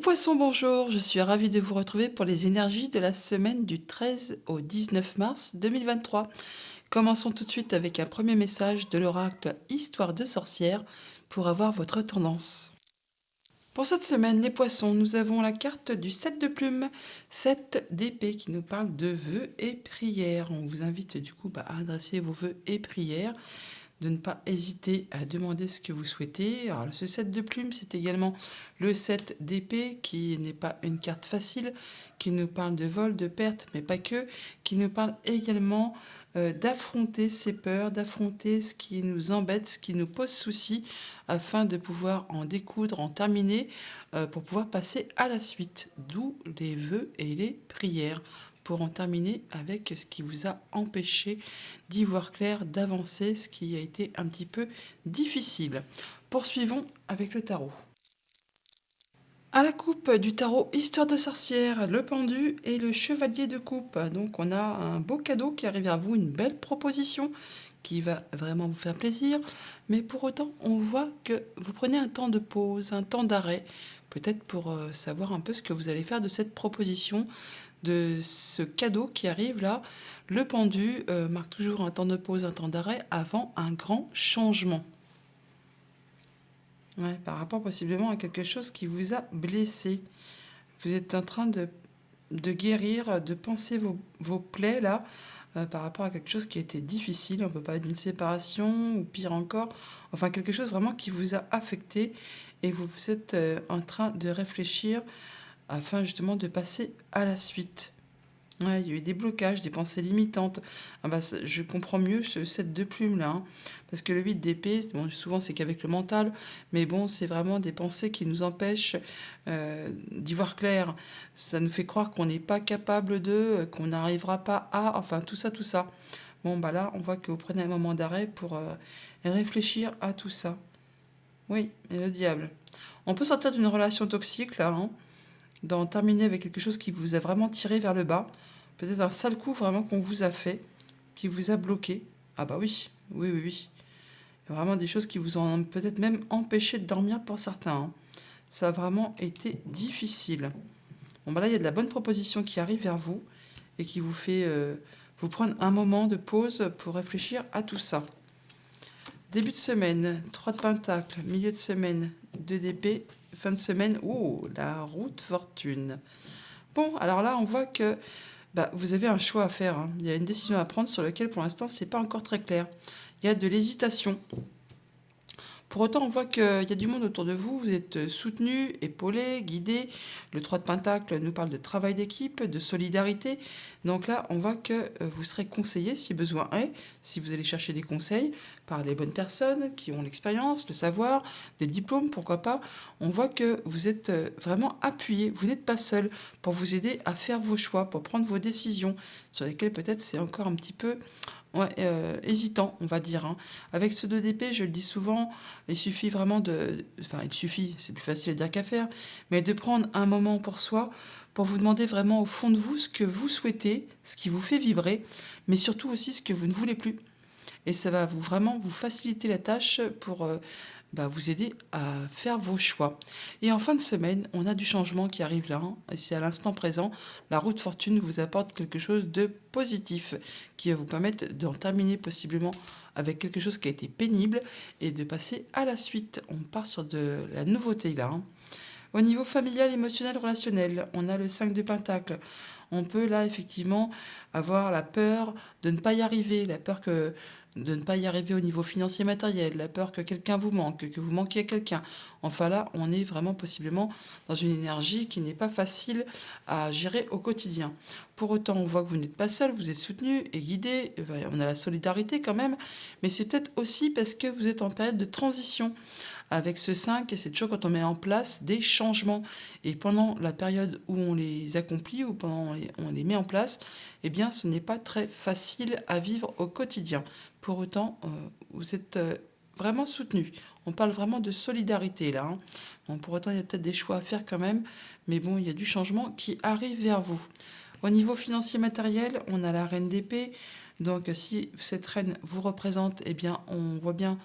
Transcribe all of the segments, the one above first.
Poissons, bonjour, je suis ravie de vous retrouver pour les énergies de la semaine du 13 au 19 mars 2023. Commençons tout de suite avec un premier message de l'oracle Histoire de sorcière pour avoir votre tendance. Pour cette semaine, les poissons, nous avons la carte du 7 de plumes, 7 d'épée qui nous parle de vœux et prières. On vous invite du coup à adresser vos vœux et prières, de ne pas hésiter à demander ce que vous souhaitez. Alors, ce 7 de plumes, c'est également le 7 d'épée, qui n'est pas une carte facile, qui nous parle de vol, de perte, mais pas que, qui nous parle également d'affronter ses peurs, d'affronter ce qui nous embête, ce qui nous pose souci, afin de pouvoir en découdre, en terminer, pour pouvoir passer à la suite. D'où les vœux et les prières, pour en terminer avec ce qui vous a empêché d'y voir clair, d'avancer, ce qui a été un petit peu difficile. Poursuivons avec le tarot. À la coupe du tarot Histoire de sorcière, le pendu et le chevalier de coupe. Donc on a un beau cadeau qui arrive à vous, une belle proposition qui va vraiment vous faire plaisir. Mais pour autant, on voit que vous prenez un temps de pause, un temps d'arrêt, peut-être pour savoir un peu ce que vous allez faire de cette proposition, de ce cadeau qui arrive là. Le pendu marque toujours un temps de pause, un temps d'arrêt avant un grand changement. Ouais, par rapport possiblement à quelque chose qui vous a blessé. Vous êtes en train de guérir, de penser vos plaies là, par rapport à quelque chose qui a été difficile. On peut parler d'une séparation ou pire encore. Enfin, quelque chose vraiment qui vous a affecté et vous êtes en train de réfléchir afin justement de passer à la suite. Ouais, il y a eu des blocages, des pensées limitantes. Ah bah, je comprends mieux ce 7 de plumes là, hein, parce que le 8 d'épée, bon, souvent c'est qu'avec le mental, mais bon, c'est vraiment des pensées qui nous empêchent d'y voir clair. Ça nous fait croire qu'on n'est pas capable de, qu'on n'arrivera pas à, enfin tout ça, tout ça. Bon, bah là, on voit que vous prenez un moment d'arrêt pour réfléchir à tout ça. Oui, et le diable. On peut sortir d'une relation toxique là, hein, d'en terminer avec quelque chose qui vous a vraiment tiré vers le bas. Peut-être un sale coup vraiment qu'on vous a fait, qui vous a bloqué. Ah bah oui, oui, oui, oui. Il y a vraiment des choses qui vous ont peut-être même empêché de dormir pour certains, hein. Ça a vraiment été difficile. Bon bah là, il y a de la bonne proposition qui arrive vers vous et qui vous fait vous prendre un moment de pause pour réfléchir à tout ça. Début de semaine, 3 de pentacle, milieu de semaine, 2 d'épée, fin de semaine, oh, la route fortune. Bon, alors là, on voit que vous avez un choix à faire, hein. Il y a une décision à prendre sur laquelle, pour l'instant, c'est pas encore très clair. Il y a de l'hésitation. Pour autant, on voit qu'il y a du monde autour de vous, vous êtes soutenu, épaulé, guidé. Le 3 de Pentacle nous parle de travail d'équipe, de solidarité. Donc là, on voit que vous serez conseillé si besoin est, si vous allez chercher des conseils par les bonnes personnes qui ont l'expérience, le savoir, des diplômes, pourquoi pas. On voit que vous êtes vraiment appuyé, vous n'êtes pas seul pour vous aider à faire vos choix, pour prendre vos décisions, sur lesquelles peut-être c'est encore un petit peu ouais, hésitant, on va dire, hein. Avec ce 2 d'épée, je le dis souvent, il suffit vraiment de... Enfin, il suffit, c'est plus facile à dire qu'à faire, mais de prendre un moment pour soi, pour vous demander vraiment au fond de vous ce que vous souhaitez, ce qui vous fait vibrer, mais surtout aussi ce que vous ne voulez plus. Et ça va vraiment vous faciliter la tâche pour vous aider à faire vos choix. Et en fin de semaine, on a du changement qui arrive là, hein, et c'est à l'instant présent. La route fortune vous apporte quelque chose de positif qui va vous permettre d'en terminer possiblement avec quelque chose qui a été pénible et de passer à la suite. On part sur de la nouveauté là, hein. Au niveau familial, émotionnel, relationnel, on a le 5 de Pentacle. On peut là effectivement avoir la peur de ne pas y arriver, la peur de ne pas y arriver au niveau financier matériel, la peur que quelqu'un vous manque, que vous manquiez à quelqu'un. Enfin là, on est vraiment possiblement dans une énergie qui n'est pas facile à gérer au quotidien. Pour autant, on voit que vous n'êtes pas seul, vous êtes soutenu et guidé. On a la solidarité quand même, mais c'est peut-être aussi parce que vous êtes en période de transition. Avec ce 5, c'est toujours quand on met en place des changements. Et pendant la période où on les accomplit, ou pendant on les met en place, eh bien, ce n'est pas très facile à vivre au quotidien. Pour autant, vous êtes vraiment soutenu. On parle vraiment de solidarité là, hein. Bon, pour autant, il y a peut-être des choix à faire quand même, mais bon, il y a du changement qui arrive vers vous. Au niveau financier matériel, on a la reine d'épée. Donc, si cette reine vous représente, eh bien, on voit bien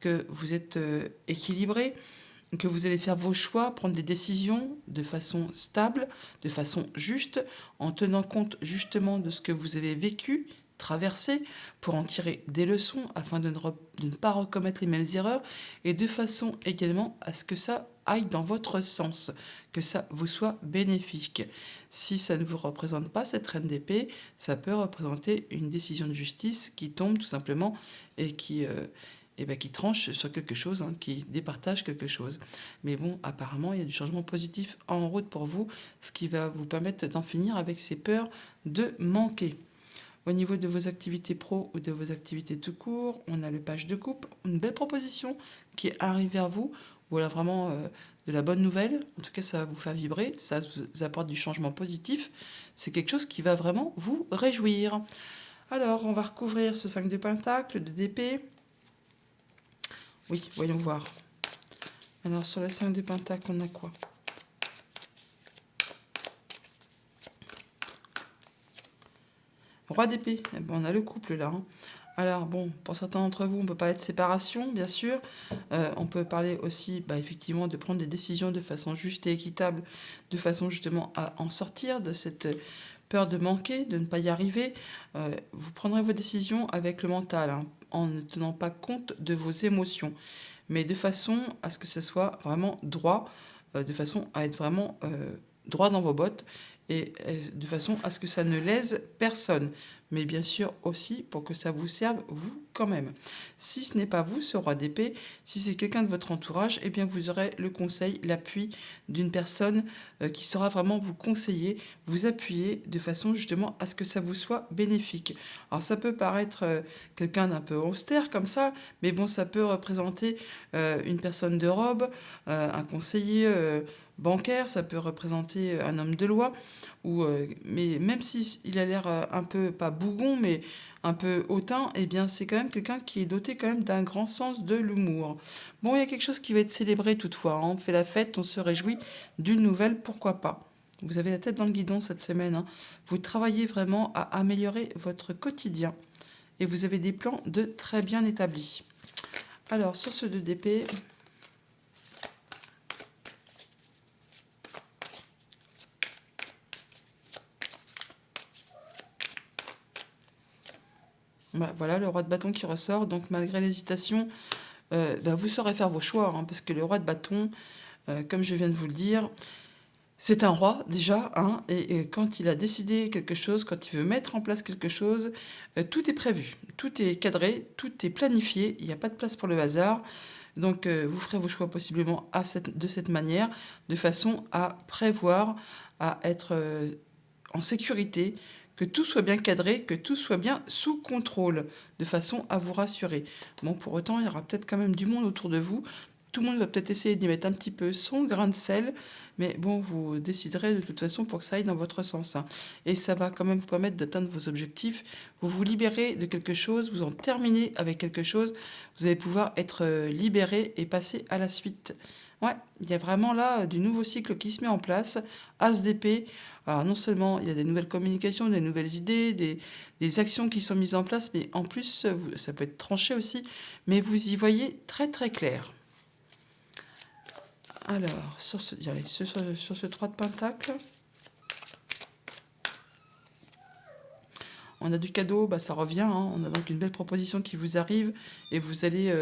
que vous êtes équilibré. que vous allez faire vos choix, prendre des décisions de façon stable, de façon juste, en tenant compte justement de ce que vous avez vécu, traversé, pour en tirer des leçons afin de ne pas recommettre les mêmes erreurs, et de façon également à ce que ça aille dans votre sens, que ça vous soit bénéfique. Si ça ne vous représente pas cette reine d'épée, ça peut représenter une décision de justice qui tombe tout simplement et qui tranche sur quelque chose, hein, qui départage quelque chose. Mais bon, apparemment, il y a du changement positif en route pour vous, ce qui va vous permettre d'en finir avec ces peurs de manquer. Au niveau de vos activités pro ou de vos activités tout court, on a le page de couple, une belle proposition qui arrive vers vous. Voilà vraiment de la bonne nouvelle. En tout cas, ça va vous faire vibrer, ça vous apporte du changement positif. C'est quelque chose qui va vraiment vous réjouir. Alors, on va recouvrir ce 5 de pentacle, de d'épée. Oui, voyons voir. Alors, sur le 5 de pentacle, on a quoi? Roi d'épée. Eh ben, on a le couple là, hein. Alors, bon, pour certains d'entre vous, on peut parler de séparation, bien sûr. On peut parler aussi, effectivement, de prendre des décisions de façon juste et équitable, de façon justement à en sortir de cette peur de manquer, de ne pas y arriver. Vous prendrez vos décisions avec le mental, hein, en ne tenant pas compte de vos émotions, mais de façon à ce que ce soit vraiment droit, de façon à être vraiment droit dans vos bottes et de façon à ce que ça ne lèse personne. Mais bien sûr aussi pour que ça vous serve, vous, quand même. Si ce n'est pas vous, ce roi d'épée, si c'est quelqu'un de votre entourage, eh bien vous aurez le conseil, l'appui d'une personne qui saura vraiment vous conseiller, vous appuyer de façon justement à ce que ça vous soit bénéfique. Alors ça peut paraître quelqu'un d'un peu austère comme ça, mais bon, ça peut représenter une personne de robe, un conseiller bancaire, ça peut représenter un homme de loi, mais même s'il a l'air un peu, pas bougon, mais un peu hautain, eh bien c'est quand même quelqu'un qui est doté quand même d'un grand sens de l'humour. Bon, il y a quelque chose qui va être célébré toutefois, hein. On fait la fête, on se réjouit d'une nouvelle, pourquoi pas. Vous avez la tête dans le guidon cette semaine, hein. Vous travaillez vraiment à améliorer votre quotidien et vous avez des plans de très bien établis. Alors, sur ce 2 d'épée, voilà le roi de bâton qui ressort. Donc, malgré l'hésitation, vous saurez faire vos choix, hein, parce que le roi de bâton, comme je viens de vous le dire, c'est un roi déjà, hein, et quand il a décidé quelque chose, quand il veut mettre en place quelque chose, tout est prévu, tout est cadré, tout est planifié, il n'y a pas de place pour le hasard. Donc vous ferez vos choix possiblement de cette manière, de façon à prévoir, à être en sécurité, que tout soit bien cadré, que tout soit bien sous contrôle, de façon à vous rassurer. Bon, pour autant, il y aura peut-être quand même du monde autour de vous. Tout le monde va peut-être essayer d'y mettre un petit peu son grain de sel, mais bon, vous déciderez de toute façon pour que ça aille dans votre sens, hein. Et ça va quand même vous permettre d'atteindre vos objectifs. Vous vous libérez de quelque chose, vous en terminez avec quelque chose, vous allez pouvoir être libéré et passer à la suite. Ouais, il y a vraiment là du nouveau cycle qui se met en place. As d'épée. Alors non seulement il y a des nouvelles communications, des nouvelles idées, des actions qui sont mises en place, mais en plus, ça peut être tranché aussi, mais vous y voyez très très clair. Alors, sur ce 3 de pentacle, on a du cadeau, ça revient, hein. On a donc une belle proposition qui vous arrive et vous allez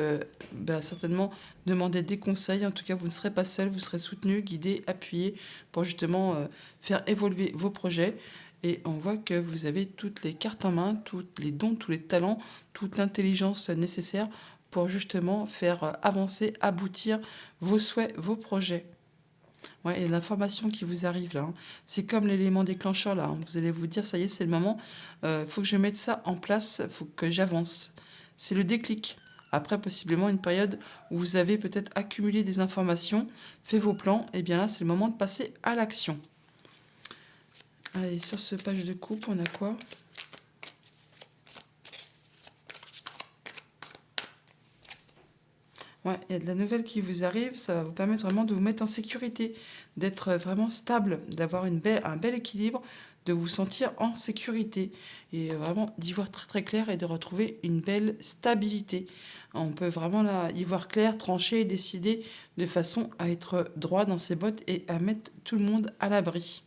certainement demander des conseils. En tout cas, vous ne serez pas seul, vous serez soutenu, guidé, appuyé pour justement faire évoluer vos projets. Et on voit que vous avez toutes les cartes en main, tous les dons, tous les talents, toute l'intelligence nécessaire pour justement faire avancer, aboutir vos souhaits, vos projets. Ouais, et l'information qui vous arrive là, hein. C'est comme l'élément déclencheur là, hein. Vous allez vous dire, ça y est, c'est le moment. Faut que je mette ça en place, faut que j'avance. C'est le déclic. Après, possiblement une période où vous avez peut-être accumulé des informations, fait vos plans, et bien là, c'est le moment de passer à l'action. Allez, sur ce page de coupe, on a quoi? Ouais, il y a de la nouvelle qui vous arrive, ça va vous permettre vraiment de vous mettre en sécurité, d'être vraiment stable, d'avoir un bel équilibre, de vous sentir en sécurité et vraiment d'y voir très très clair et de retrouver une belle stabilité. On peut vraiment là y voir clair, trancher et décider de façon à être droit dans ses bottes et à mettre tout le monde à l'abri.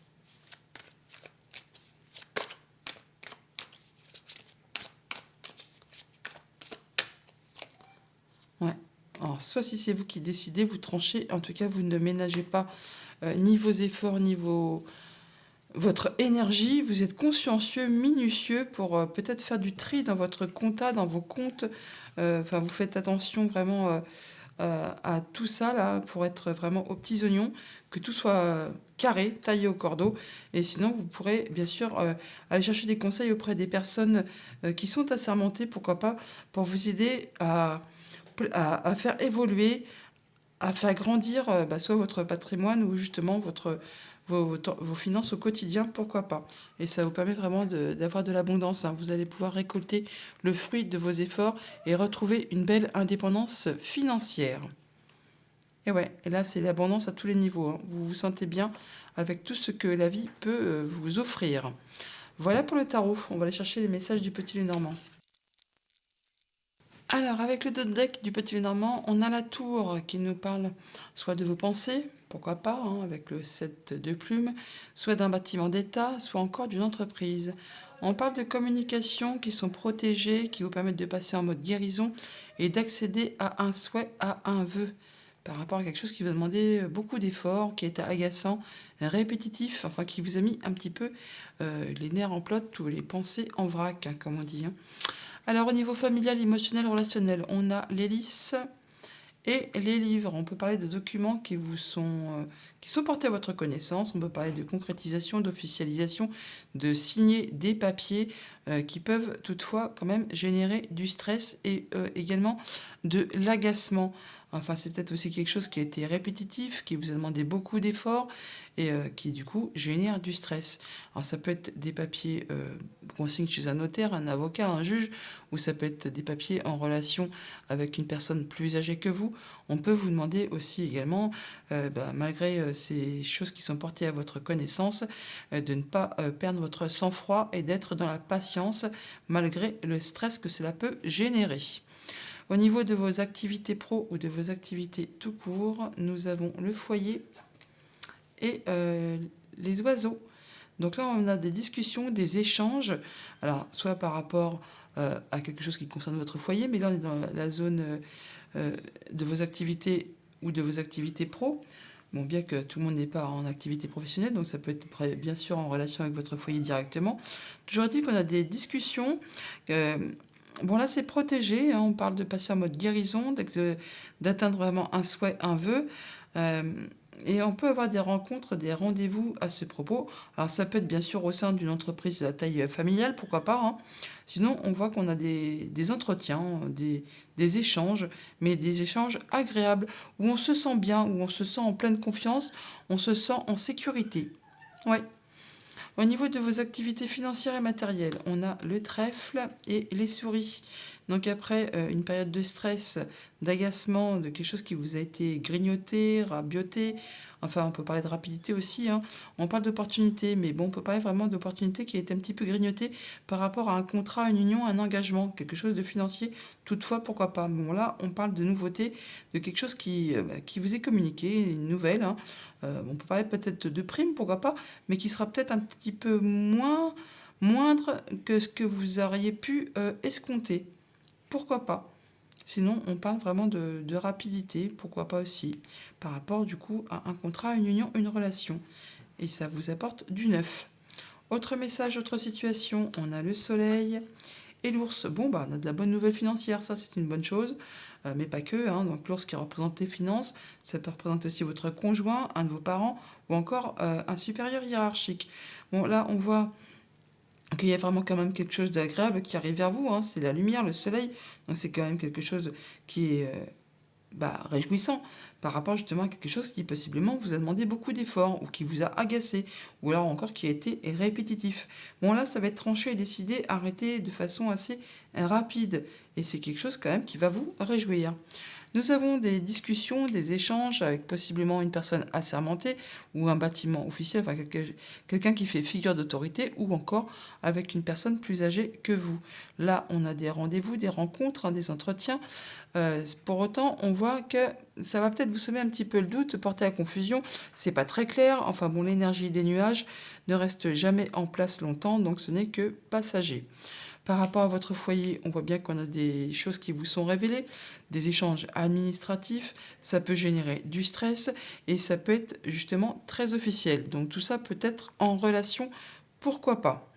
Ouais. Alors, soit si c'est vous qui décidez, vous tranchez, en tout cas, vous ne ménagez pas ni vos efforts, ni votre énergie. Vous êtes consciencieux, minutieux pour peut-être faire du tri dans votre compta, dans vos comptes. Enfin, vous faites attention vraiment à tout ça, là, pour être vraiment aux petits oignons, que tout soit carré, taillé au cordeau. Et sinon, vous pourrez, bien sûr, aller chercher des conseils auprès des personnes qui sont assermentées, pourquoi pas, pour vous aider à faire évoluer, à faire grandir soit votre patrimoine ou justement vos finances au quotidien, pourquoi pas. Et ça vous permet vraiment d'avoir de l'abondance, hein. Vous allez pouvoir récolter le fruit de vos efforts et retrouver une belle indépendance financière. Et ouais, et là c'est l'abondance à tous les niveaux, hein. Vous vous sentez bien avec tout ce que la vie peut vous offrir. Voilà pour le tarot. On va aller chercher les messages du Petit Lenormand. Alors, avec le deck du Petit Lenormand, on a la tour qui nous parle soit de vos pensées, pourquoi pas, hein, avec le 7 de plumes, soit d'un bâtiment d'État, soit encore d'une entreprise. On parle de communications qui sont protégées, qui vous permettent de passer en mode guérison et d'accéder à un souhait, à un vœu, par rapport à quelque chose qui vous a demandé beaucoup d'efforts, qui est agaçant, répétitif, enfin qui vous a mis un petit peu les nerfs en plot ou les pensées en vrac, hein, comme on dit, hein. Alors au niveau familial, émotionnel, relationnel, on a l'hélice et les livres. On peut parler de documents qui sont portés à votre connaissance. On peut parler de concrétisation, d'officialisation, de signer des papiers qui peuvent toutefois quand même générer du stress et également de l'agacement. Enfin, c'est peut-être aussi quelque chose qui a été répétitif, qui vous a demandé beaucoup d'efforts et qui du coup génère du stress. Alors ça peut être des papiers qu'on signe chez un notaire, un avocat, un juge, ou ça peut être des papiers en relation avec une personne plus âgée que vous. On peut vous demander aussi également, malgré ces choses qui sont portées à votre connaissance, de ne pas perdre votre sang-froid et d'être dans la patience malgré le stress que cela peut générer. Au niveau de vos activités pro ou de vos activités tout court, nous avons le foyer et les oiseaux. Donc là, on a des discussions, des échanges, alors soit par rapport à quelque chose qui concerne votre foyer, mais là on est dans la zone de vos activités ou de vos activités pro. Bon, bien que tout le monde n'est pas en activité professionnelle, donc ça peut être bien sûr en relation avec votre foyer directement. Toujours est-il qu'on a des discussions. Bon, là, c'est protégé, hein, on parle de passer en mode guérison, d'atteindre vraiment un souhait, un vœu. Et on peut avoir des rencontres, des rendez-vous à ce propos. Alors, ça peut être bien sûr au sein d'une entreprise à taille familiale, pourquoi pas, hein. Sinon, on voit qu'on a des entretiens, des échanges, mais des échanges agréables, où on se sent bien, où on se sent en pleine confiance, on se sent en sécurité. Ouais. Au niveau de vos activités financières et matérielles, on a le trèfle et les souris. Donc après une période de stress, d'agacement, de quelque chose qui vous a été grignoté, rabioté, enfin on peut parler de rapidité aussi, hein. On parle d'opportunité, mais bon, on peut parler vraiment d'opportunité qui a été un petit peu grignotée par rapport à un contrat, une union, un engagement, quelque chose de financier. Toutefois, pourquoi pas. Bon là, on parle de nouveauté, de quelque chose qui vous est communiqué, une nouvelle, hein. On peut parler peut-être de prime, pourquoi pas, mais qui sera peut-être un petit peu moindre que ce que vous auriez pu escompter. Pourquoi pas? Sinon, on parle vraiment de rapidité, pourquoi pas aussi, par rapport du coup à un contrat, une union, une relation. Et ça vous apporte du neuf. Autre message, autre situation, on a le soleil et l'ours. Bon, on a de la bonne nouvelle financière, ça c'est une bonne chose, mais pas que, hein. Donc l'ours qui représente les finances, ça peut représenter aussi votre conjoint, un de vos parents, ou encore un supérieur hiérarchique. Bon, là, on voit qu'il y a vraiment quand même quelque chose d'agréable qui arrive vers vous, hein. C'est la lumière, le soleil, donc c'est quand même quelque chose qui est réjouissant par rapport justement à quelque chose qui possiblement vous a demandé beaucoup d'efforts ou qui vous a agacé ou alors encore qui a été répétitif. Bon là, ça va être tranché et décidé, arrêté de façon assez rapide et c'est quelque chose quand même qui va vous réjouir. Nous avons des discussions, des échanges avec possiblement une personne assermentée ou un bâtiment officiel, enfin quelqu'un qui fait figure d'autorité ou encore avec une personne plus âgée que vous. Là, on a des rendez-vous, des rencontres, hein, des entretiens. Pour autant, on voit que ça va peut-être vous semer un petit peu le doute, porter à confusion. C'est pas très clair. Enfin bon, l'énergie des nuages ne reste jamais en place longtemps, donc ce n'est que passager. Par rapport à votre foyer, on voit bien qu'on a des choses qui vous sont révélées, des échanges administratifs, ça peut générer du stress et ça peut être justement très officiel. Donc tout ça peut être en relation, pourquoi pas.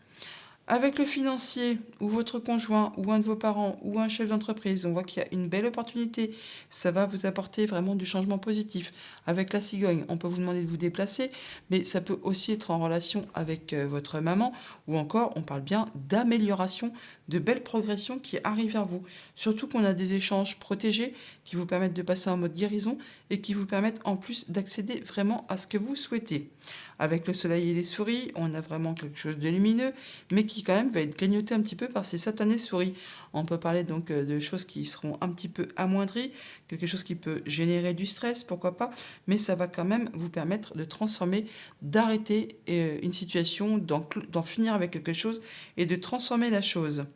Avec le financier ou votre conjoint ou un de vos parents ou un chef d'entreprise, on voit qu'il y a une belle opportunité. Ça va vous apporter vraiment du changement positif. Avec la cigogne, on peut vous demander de vous déplacer, mais ça peut aussi être en relation avec votre maman ou encore, on parle bien d'amélioration, de belles progressions qui arrivent vers vous. Surtout qu'on a des échanges protégés qui vous permettent de passer en mode guérison et qui vous permettent en plus d'accéder vraiment à ce que vous souhaitez. Avec le soleil et les souris, on a vraiment quelque chose de lumineux, mais qui quand même va être grignoté un petit peu par ces satanées souris. On peut parler donc de choses qui seront un petit peu amoindries, quelque chose qui peut générer du stress, pourquoi pas, mais ça va quand même vous permettre de transformer, d'arrêter une situation, d'en finir avec quelque chose et de transformer la chose.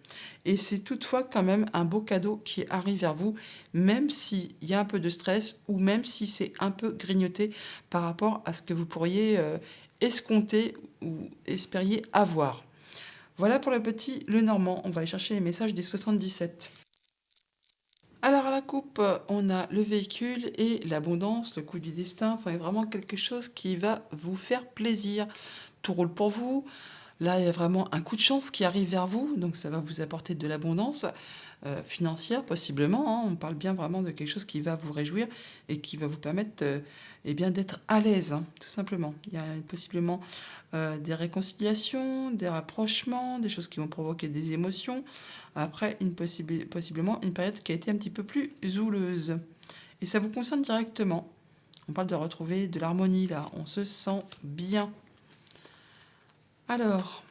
Et c'est toutefois quand même un beau cadeau qui arrive vers vous, même s'il y a un peu de stress ou même si c'est un peu grignoté par rapport à ce que vous pourriez escompter ou espériez avoir. Voilà pour le petit Le Normand. On va aller chercher les messages des 77. Alors à la coupe, on a le véhicule et l'abondance, le coup du destin. Enfin, vraiment quelque chose qui va vous faire plaisir. Tout roule pour vous. Là, il y a vraiment un coup de chance qui arrive vers vous. Donc ça va vous apporter de l'abondance financière possiblement, hein. On parle bien vraiment de quelque chose qui va vous réjouir et qui va vous permettre eh bien, d'être à l'aise, hein, tout simplement. Il y a possiblement des réconciliations, des rapprochements, des choses qui vont provoquer des émotions. Après, possiblement une période qui a été un petit peu plus houleuse. Et ça vous concerne directement. On parle de retrouver de l'harmonie là, on se sent bien. Alors,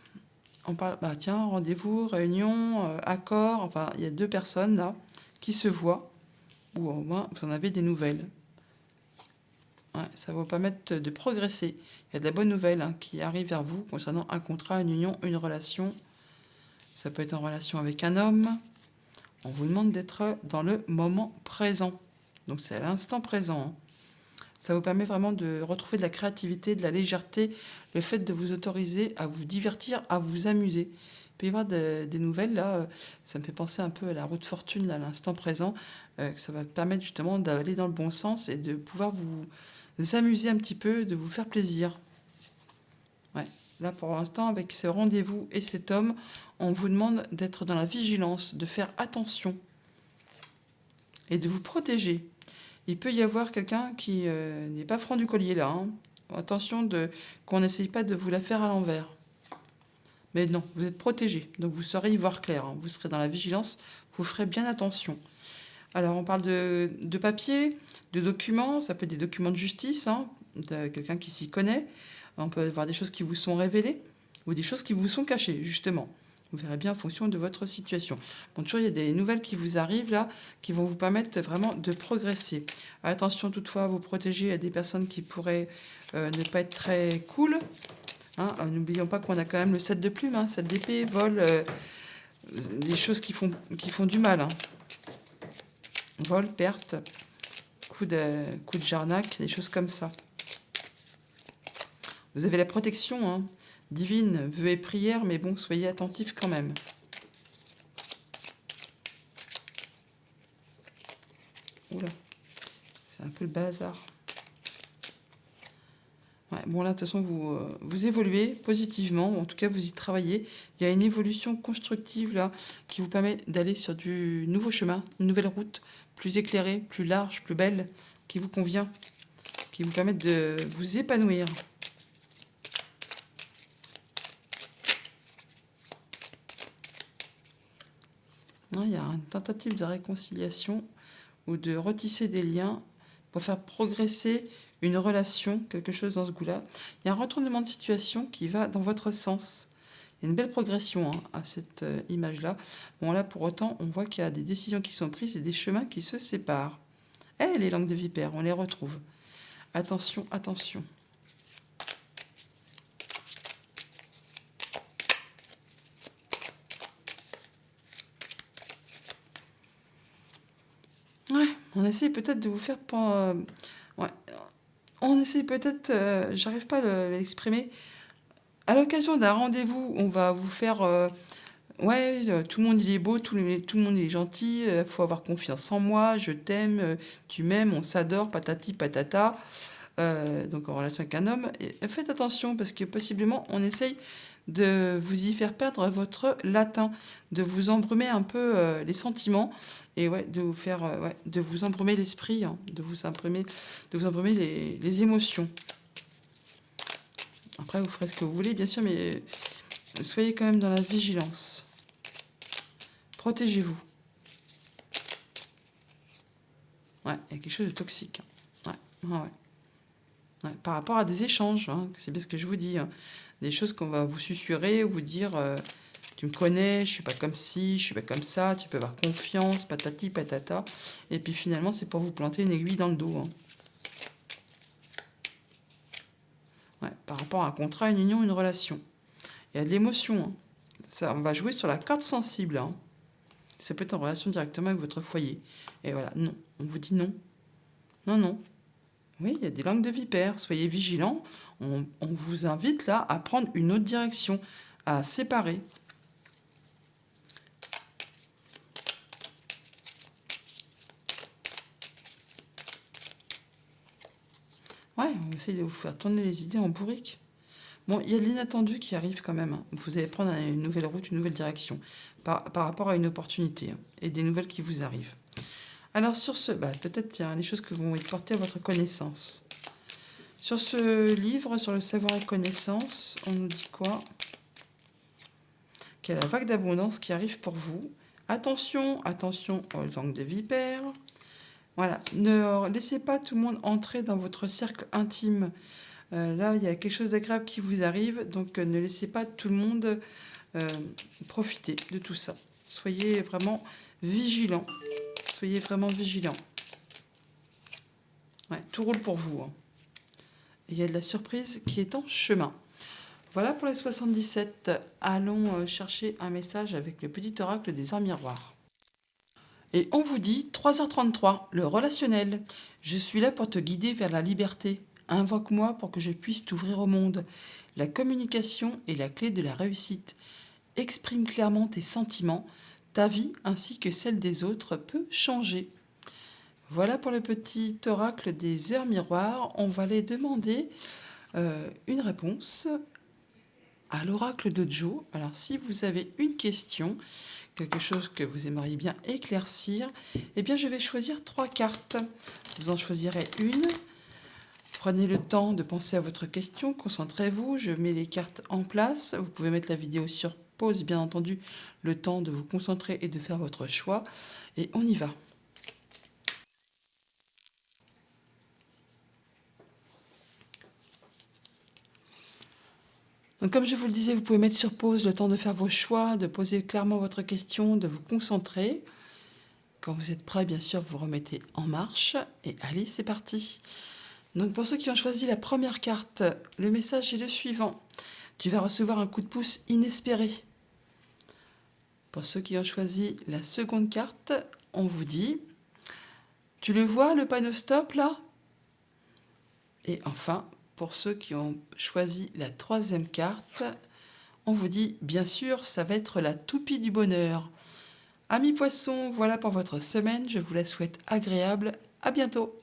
on parle, bah tiens, rendez-vous, réunion, accord, enfin, il y a deux personnes là qui se voient, ou au moins vous en avez des nouvelles. Ouais, ça va vous permettre de progresser. Il y a de la bonne nouvelle hein, qui arrive vers vous concernant un contrat, une union, une relation. Ça peut être en relation avec un homme. On vous demande d'être dans le moment présent. Donc c'est à l'instant présent, hein. Ça vous permet vraiment de retrouver de la créativité, de la légèreté, le fait de vous autoriser à vous divertir, à vous amuser. Il peut y avoir des nouvelles, là, ça me fait penser un peu à la roue de fortune, là, à l'instant présent, que ça va permettre justement d'aller dans le bon sens et de pouvoir vous amuser un petit peu, de vous faire plaisir. Ouais. Là, pour l'instant, avec ce rendez-vous et cet homme, on vous demande d'être dans la vigilance, de faire attention et de vous protéger. Il peut y avoir quelqu'un qui n'est pas franc du collier là, hein. Attention qu'on n'essaye pas de vous la faire à l'envers. Mais non, vous êtes protégé, donc vous saurez y voir clair, hein. Vous serez dans la vigilance, vous ferez bien attention. Alors on parle de papier, de documents, ça peut être des documents de justice, hein, de quelqu'un qui s'y connaît. On peut avoir des choses qui vous sont révélées ou des choses qui vous sont cachées, justement. Vous verrez bien en fonction de votre situation. Bon, toujours, il y a des nouvelles qui vous arrivent là, qui vont vous permettre vraiment de progresser. Attention toutefois à vous protéger à des personnes qui pourraient ne pas être très cool. Hein. N'oublions pas qu'on a quand même le 7 de plume, hein, 7 d'épée, vol, des choses qui font du mal. Hein. Vol, perte, coup de jarnac, des choses comme ça. Vous avez la protection hein, divine, vœux et prières, mais bon, soyez attentifs quand même. Oula, c'est un peu le bazar. Ouais, bon là, de toute façon, vous évoluez positivement, en tout cas, vous y travaillez. Il y a une évolution constructive là qui vous permet d'aller sur du nouveau chemin, une nouvelle route, plus éclairée, plus large, plus belle, qui vous convient, qui vous permet de vous épanouir. Il y a une tentative de réconciliation ou de retisser des liens pour faire progresser une relation, quelque chose dans ce goût-là. Il y a un retournement de situation qui va dans votre sens. Il y a une belle progression hein, à cette image-là. Bon, là, pour autant, on voit qu'il y a des décisions qui sont prises et des chemins qui se séparent. Eh, les langues de vipère, on les retrouve. Attention, attention. Ouais, on essaye peut-être de vous faire... ouais, on essaye peut-être... j'arrive pas à l'exprimer. À l'occasion d'un rendez-vous, on va vous faire... ouais, tout le monde il est beau, tout le monde il est gentil, faut avoir confiance en moi, je t'aime, tu m'aimes, on s'adore, patati patata. Donc en relation avec un homme. Et faites attention parce que possiblement on essaye de vous y faire perdre votre latin, de vous embrumer un peu les sentiments et ouais, de vous faire, ouais, de vous embrumer l'esprit, hein, de vous embrumer les émotions. Après, vous ferez ce que vous voulez, bien sûr, mais soyez quand même dans la vigilance. Protégez-vous. Ouais, il y a quelque chose de toxique. Ouais, ouais, ouais. Ouais, par rapport à des échanges, hein, c'est bien ce que je vous dis, hein. Des choses qu'on va vous susurrer, vous dire tu me connais, je suis pas comme ci, je suis pas comme ça, tu peux avoir confiance, patati patata. Et puis finalement, c'est pour vous planter une aiguille dans le dos, hein. Ouais, par rapport à un contrat, une union, une relation. Il y a de l'émotion, hein. Ça, on va jouer sur la carte sensible, hein. Ça peut être en relation directement avec votre foyer. Et voilà, non, on vous dit non. Non, non. Oui, il y a des langues de vipère. Soyez vigilants. On vous invite là à prendre une autre direction, à séparer. Ouais, on essaye de vous faire tourner les idées en bourrique. Bon, il y a de l'inattendu qui arrive quand même, hein. Vous allez prendre une nouvelle route, une nouvelle direction par rapport à une opportunité, hein, et des nouvelles qui vous arrivent. Alors sur ce, bah, peut-être tiens, les choses que vont être portées à votre connaissance. Sur ce livre, sur le savoir et connaissance, on nous dit quoi? Qu'il y a la vague d'abondance qui arrive pour vous. Attention, attention aux langues de vipère. Voilà, ne laissez pas tout le monde entrer dans votre cercle intime. Là, il y a quelque chose d'agréable qui vous arrive, donc ne laissez pas tout le monde euh, profiter de tout ça. Soyez vraiment vigilants. Soyez vraiment vigilants. Ouais, tout roule pour vous, hein. Il y a de la surprise qui est en chemin. Voilà pour les 77. Allons chercher un message avec le petit oracle des heures miroirs. Et on vous dit 3h33, le relationnel. Je suis là pour te guider vers la liberté. Invoque-moi pour que je puisse t'ouvrir au monde. La communication est la clé de la réussite. Exprime clairement tes sentiments. Ta vie ainsi que celle des autres peut changer. Voilà pour le petit oracle des heures miroirs. On va aller demander une réponse à l'oracle de Joe. Alors si vous avez une question, quelque chose que vous aimeriez bien éclaircir, eh bien je vais choisir 3 cartes. Vous en choisirez une. Prenez le temps de penser à votre question, concentrez-vous, je mets les cartes en place. Vous pouvez mettre la vidéo sur pause, bien entendu, le temps de vous concentrer et de faire votre choix. Et on y va. Donc comme je vous le disais, vous pouvez mettre sur pause le temps de faire vos choix, de poser clairement votre question, de vous concentrer. Quand vous êtes prêt, bien sûr, vous remettez en marche. Et allez, c'est parti. Donc pour ceux qui ont choisi la première carte, le message est le suivant. Tu vas recevoir un coup de pouce inespéré. Pour ceux qui ont choisi la seconde carte, on vous dit, tu le vois le panneau stop là? Et enfin, pour ceux qui ont choisi la troisième carte, on vous dit, bien sûr, ça va être la toupie du bonheur. Amis poissons, voilà pour votre semaine, je vous la souhaite agréable, à bientôt.